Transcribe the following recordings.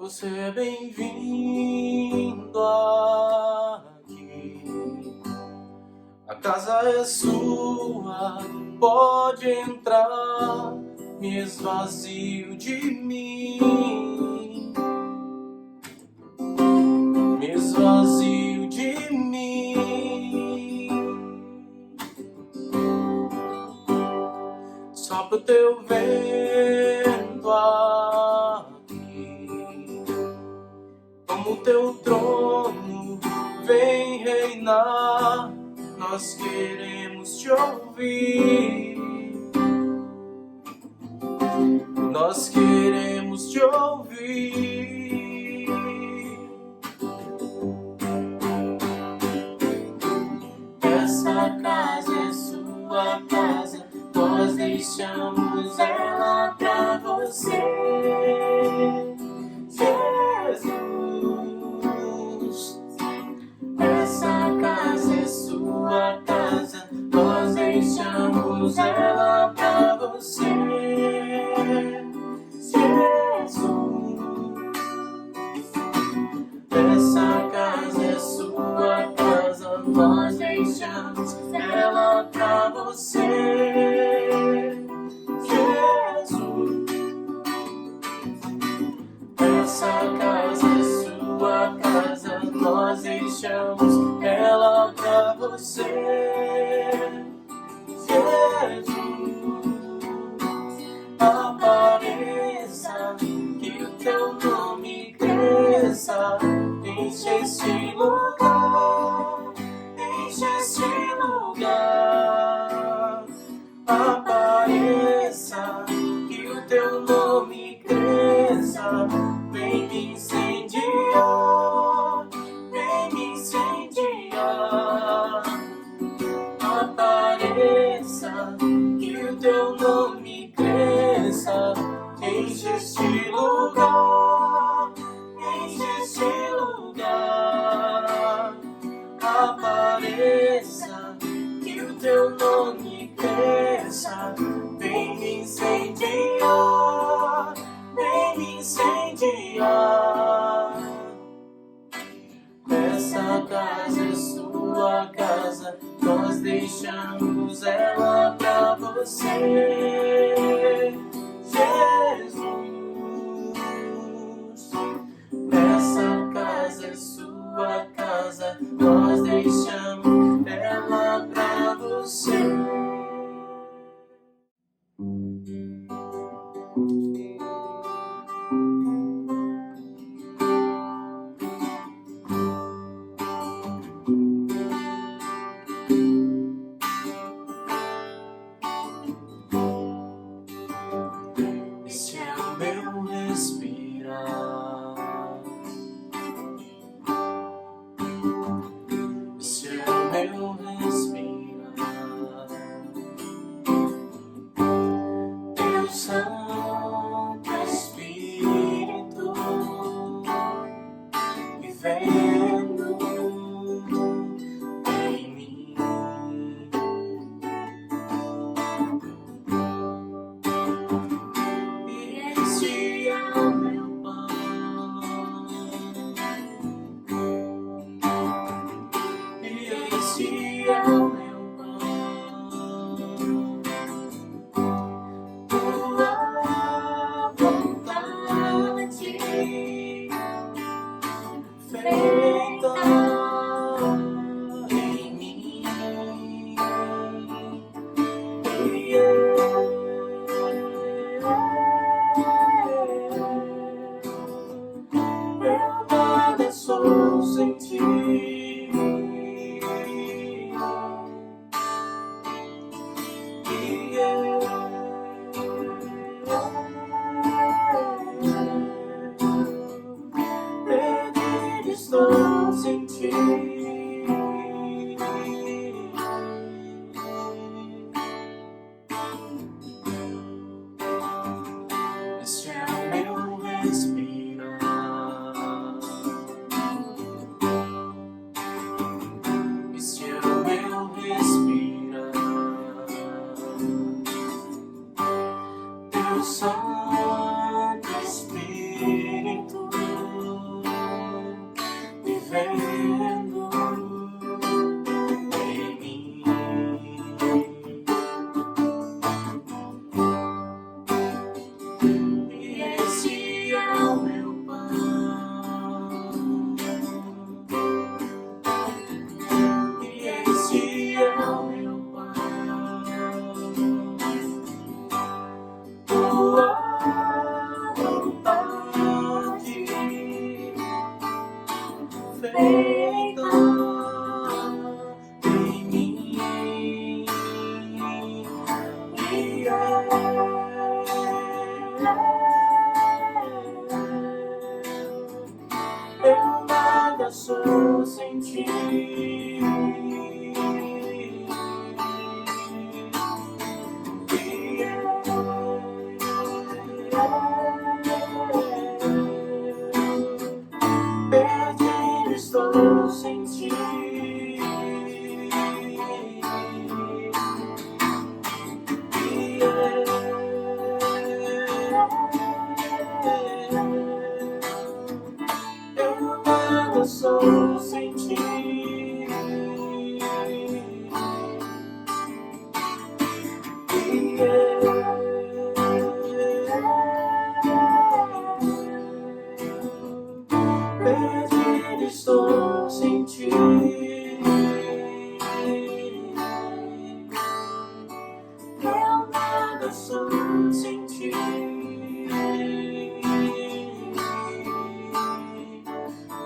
Você é bem-vindo aqui. A casa é sua, pode entrar. Me esvazio de mim, me esvazio de mim, sopra o teu vento aqui, como o teu trono vem reinar. Nós queremos te ouvir, nós queremos te ouvir. Essa casa é sua casa, nós deixamos ela pra você, Jesus. Essa casa é sua casa, nós deixamos ela pra você, essa casa é sua casa, nós deixamos ela pra você, Jesus. Essa casa é sua casa, nós deixamos ela pra você, Jesus. Apareça, que o teu nome cresça, enche esse lugar, enche esse lugar. Apareça, que o teu nome cresça, vem me incendiar, vem me incendiar. Apareça, que o teu nome cresça, enche este lugar, enche este lugar. Apareça, que o teu nome cresça, vem me incendiar, vem me incendiar. Essa casa é sua casa, nós deixamos ela pra você, Jesus. Essa casa é sua casa, nós deixamos ela pra você. Esse é o meu respirar, esse é o meu respirar. Teu Santo Espírito vivendo em mim. Este é o meu pão, este é o meu pão. Tua vontade feita em mim. Eu nada sou sem ti. Perdido estou sem ti. Este é o meu respirar, este é o meu respirar. Teu Santo Espírito perfeita em mim. Eu nada sou sem ti. Perdido estou sem ti. Eu nada sou sem ti. Perdido estou sem ti. Eu nada sou sem ti.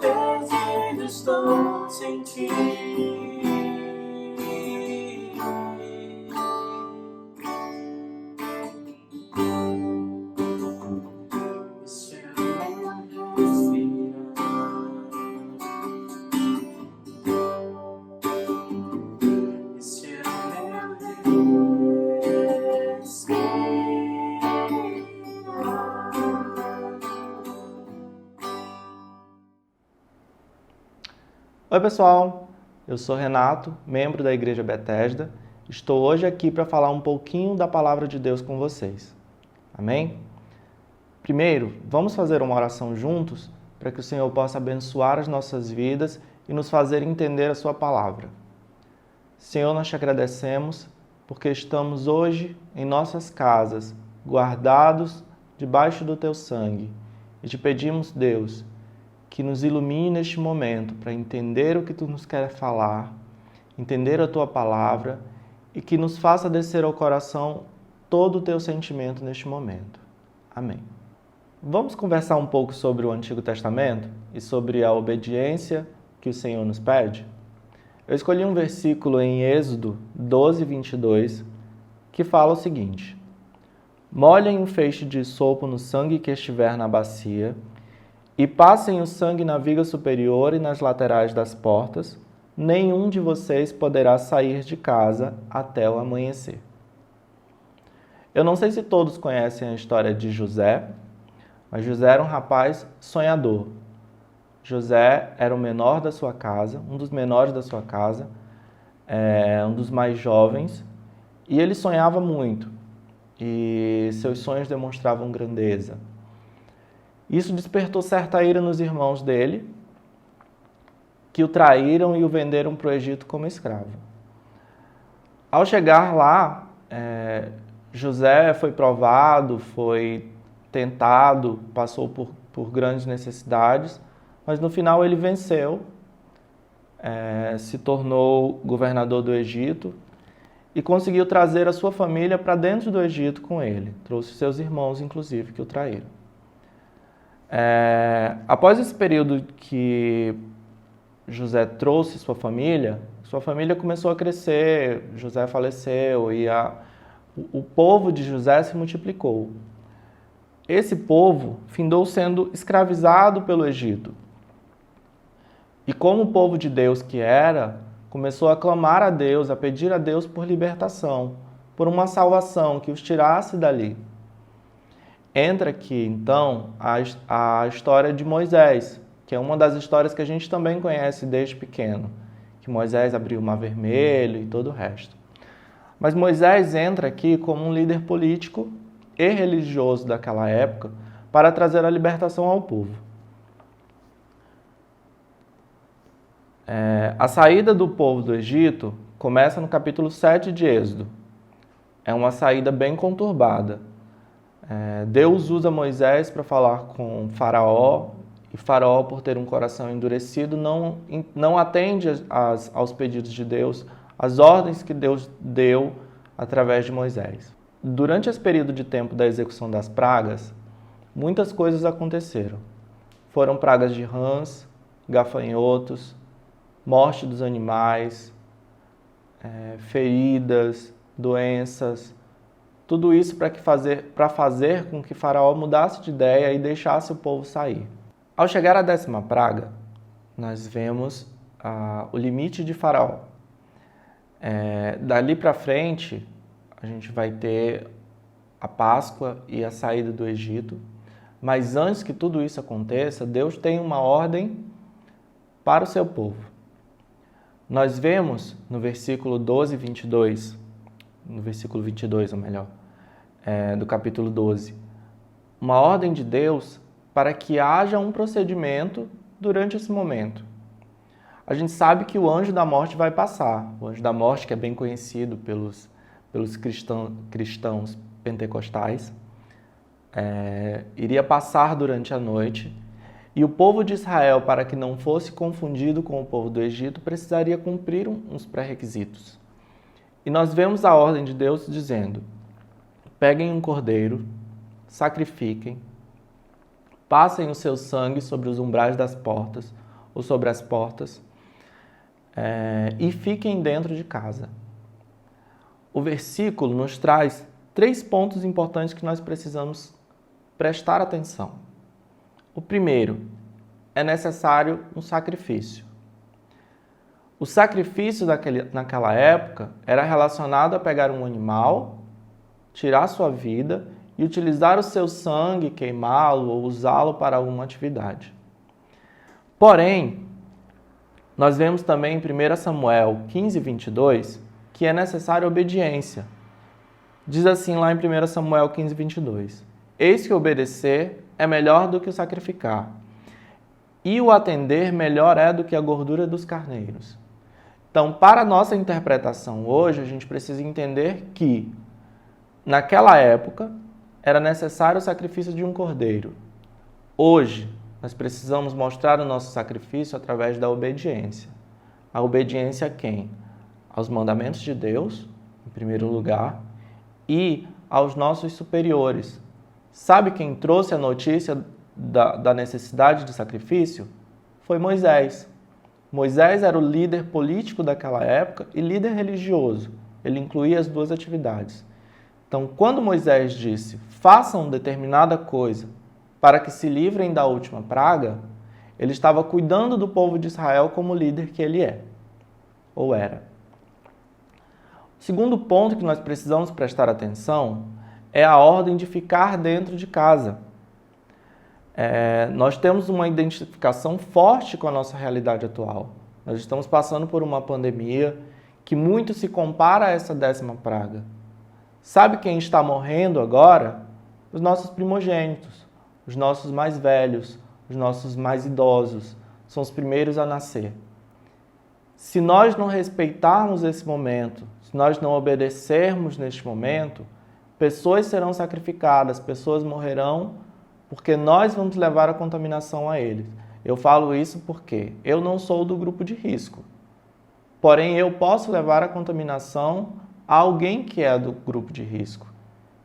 Perdido estou sem ti. Oi pessoal, eu sou Renato, membro da Igreja Bethesda. Estou hoje aqui para falar um pouquinho da Palavra de Deus com vocês. Amém? Primeiro, vamos fazer uma oração juntos para que o Senhor possa abençoar as nossas vidas e nos fazer entender a Sua Palavra. Senhor, nós te agradecemos porque estamos hoje em nossas casas, guardados debaixo do Teu sangue. E te pedimos, Deus, que nos ilumine neste momento para entender o que Tu nos quer falar, entender a Tua Palavra e que nos faça descer ao coração todo o Teu sentimento neste momento. Amém. Vamos conversar um pouco sobre o Antigo Testamento e sobre a obediência que o Senhor nos pede? Eu escolhi um versículo em Êxodo 12, 22, que fala o seguinte: molhem um feixe de sopo no sangue que estiver na bacia, e passem o sangue na viga superior e nas laterais das portas. Nenhum de vocês poderá sair de casa até o amanhecer. Eu não sei se todos conhecem a história de José, mas José era um rapaz sonhador. José era o menor da sua casa, um dos menores da sua casa, um dos mais jovens, e ele sonhava muito, e seus sonhos demonstravam grandeza. Isso despertou certa ira nos irmãos dele, que o traíram e o venderam para o Egito como escravo. Ao chegar lá, José foi provado, foi tentado, passou por grandes necessidades, mas no final ele venceu, se tornou governador do Egito e conseguiu trazer a sua família para dentro do Egito com ele. Trouxe seus irmãos, inclusive, que o traíram. Após esse período que José trouxe sua família começou a crescer, José faleceu e o povo de José se multiplicou. Esse povo findou sendo escravizado pelo Egito. E como o povo de Deus que era, começou a clamar a Deus, a pedir a Deus por libertação, por uma salvação que os tirasse dali. Entra aqui, então, a história de Moisés, que é uma das histórias que a gente também conhece desde pequeno, que Moisés abriu o Mar Vermelho e todo o resto. Mas Moisés entra aqui como um líder político e religioso daquela época para trazer a libertação ao povo. A saída do povo do Egito começa no capítulo 7 de Êxodo. É uma saída bem conturbada. Deus usa Moisés para falar com Faraó, e Faraó, por ter um coração endurecido, não atende aos pedidos de Deus, às ordens que Deus deu através de Moisés. Durante esse período de tempo da execução das pragas, muitas coisas aconteceram. Foram pragas de rãs, gafanhotos, morte dos animais, feridas, doenças, tudo isso para fazer com que Faraó mudasse de ideia e deixasse o povo sair. Ao chegar à 10ª praga, nós vemos o limite de Faraó. Dali para frente, a gente vai ter a Páscoa e a saída do Egito. Mas antes que tudo isso aconteça, Deus tem uma ordem para o seu povo. Nós vemos no versículo 12 e 22, no versículo 22, ou melhor, do capítulo 12, uma ordem de Deus para que haja um procedimento durante esse momento. A gente sabe que o anjo da morte vai passar. O anjo da morte, que é bem conhecido pelos cristãos pentecostais, iria passar durante a noite, e o povo de Israel, para que não fosse confundido com o povo do Egito, precisaria cumprir uns pré-requisitos. E nós vemos a ordem de Deus dizendo: peguem um cordeiro, sacrifiquem, passem o seu sangue sobre os umbrais das portas, ou sobre as portas, e fiquem dentro de casa. O versículo nos traz 3 pontos importantes que nós precisamos prestar atenção. O primeiro, é necessário um sacrifício. O sacrifício naquela época era relacionado a pegar um animal, tirar sua vida e utilizar o seu sangue, queimá-lo ou usá-lo para alguma atividade. Porém, nós vemos também em 1 Samuel 15, 22, que é necessária obediência. Diz assim lá em 1 Samuel 15, 22. Eis que obedecer é melhor do que o sacrificar, e o atender melhor é do que a gordura dos carneiros. Então, para a nossa interpretação hoje, a gente precisa entender que, naquela época, era necessário o sacrifício de um cordeiro. Hoje, nós precisamos mostrar o nosso sacrifício através da obediência. A obediência a quem? Aos mandamentos de Deus, em primeiro lugar, e aos nossos superiores. Sabe quem trouxe a notícia da necessidade de sacrifício? Foi Moisés. Moisés era o líder político daquela época e líder religioso. Ele incluía as 2 atividades. Então, quando Moisés disse, façam determinada coisa para que se livrem da última praga, ele estava cuidando do povo de Israel como líder que ele é, ou era. O segundo ponto que nós precisamos prestar atenção é a ordem de ficar dentro de casa. Nós temos uma identificação forte com a nossa realidade atual. Nós estamos passando por uma pandemia que muito se compara a essa 10ª praga. Sabe quem está morrendo agora? Os nossos primogênitos, os nossos mais velhos, os nossos mais idosos, são os primeiros a nascer. Se nós não respeitarmos esse momento, se nós não obedecermos neste momento, pessoas serão sacrificadas, pessoas morrerão, porque nós vamos levar a contaminação a eles. Eu falo isso porque eu não sou do grupo de risco. Porém, eu posso levar a contaminação a alguém que é do grupo de risco.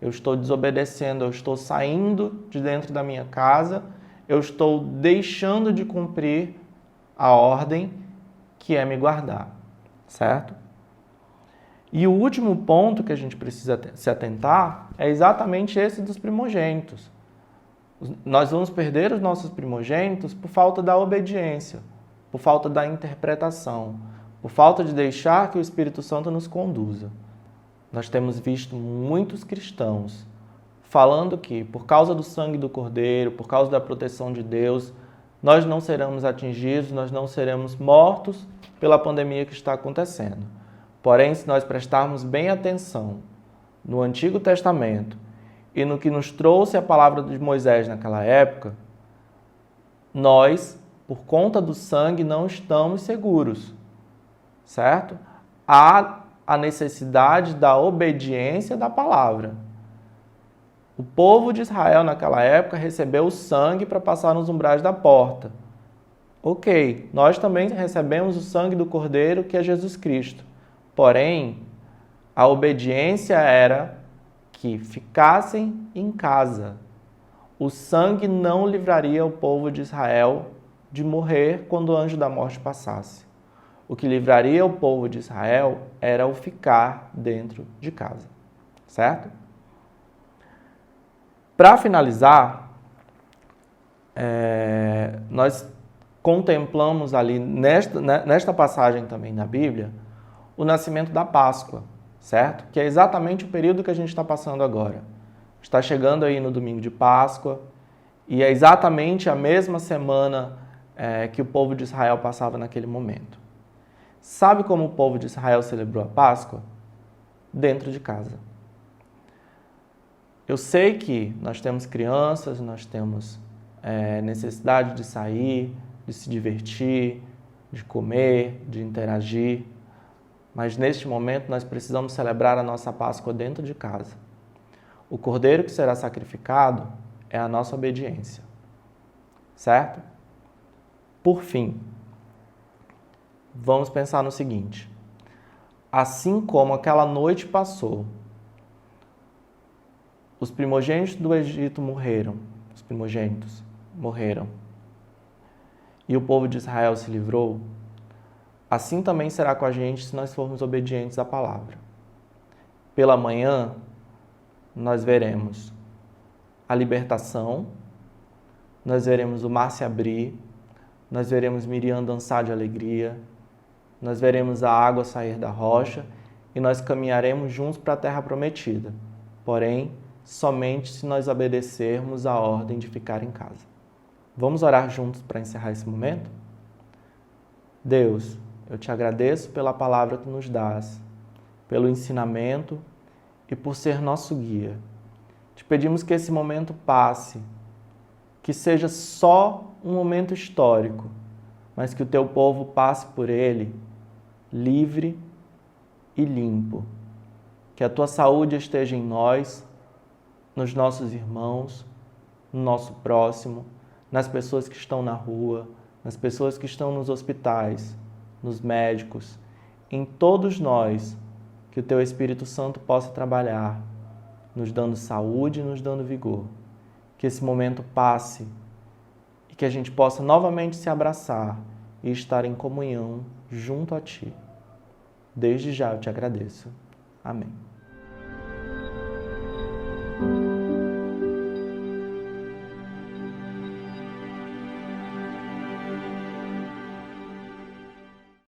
Eu estou desobedecendo, eu estou saindo de dentro da minha casa, eu estou deixando de cumprir a ordem que é me guardar, certo? E o último ponto que a gente precisa se atentar é exatamente esse dos primogênitos. Nós vamos perder os nossos primogênitos por falta da obediência, por falta da interpretação, por falta de deixar que o Espírito Santo nos conduza. Nós temos visto muitos cristãos falando que, por causa do sangue do Cordeiro, por causa da proteção de Deus, nós não seremos atingidos, nós não seremos mortos pela pandemia que está acontecendo. Porém, se nós prestarmos bem atenção no Antigo Testamento e no que nos trouxe a palavra de Moisés naquela época, nós, por conta do sangue, não estamos seguros, certo? Há a necessidade da obediência da palavra. O povo de Israel naquela época recebeu o sangue para passar nos umbrais da porta. Ok, nós também recebemos o sangue do Cordeiro, que é Jesus Cristo. Porém, a obediência era que ficassem em casa. O sangue não livraria o povo de Israel de morrer quando o anjo da morte passasse. O que livraria o povo de Israel era o ficar dentro de casa, certo? Para finalizar, nós contemplamos ali, nesta passagem também na Bíblia, o nascimento da Páscoa, certo? Que é exatamente o período que a gente está passando agora. Está chegando aí no domingo de Páscoa, e é exatamente a mesma semana que o povo de Israel passava naquele momento. Sabe como o povo de Israel celebrou a Páscoa? Dentro de casa. Eu sei que nós temos crianças, nós temos necessidade de sair, de se divertir, de comer, de interagir, mas neste momento nós precisamos celebrar a nossa Páscoa dentro de casa. O cordeiro que será sacrificado é a nossa obediência, certo? Por fim, vamos pensar no seguinte: assim como aquela noite passou, os primogênitos do Egito morreram, e o povo de Israel se livrou, assim também será com a gente se nós formos obedientes à palavra. Pela manhã, nós veremos a libertação, nós veremos o mar se abrir, nós veremos Miriam dançar de alegria, nós veremos a água sair da rocha e nós caminharemos juntos para a terra prometida, porém, somente se nós obedecermos a ordem de ficar em casa. Vamos orar juntos para encerrar esse momento? Deus, eu te agradeço pela palavra que nos dás, pelo ensinamento e por ser nosso guia. Te pedimos que esse momento passe, que seja só um momento histórico, mas que o teu povo passe por ele livre e limpo. Que a tua saúde esteja em nós, nos nossos irmãos, no nosso próximo, nas pessoas que estão na rua, nas pessoas que estão nos hospitais, nos médicos, em todos nós, que o teu Espírito Santo possa trabalhar, nos dando saúde e nos dando vigor. Que esse momento passe e que a gente possa novamente se abraçar e estar em comunhão junto a Ti. Desde já eu te agradeço. Amém.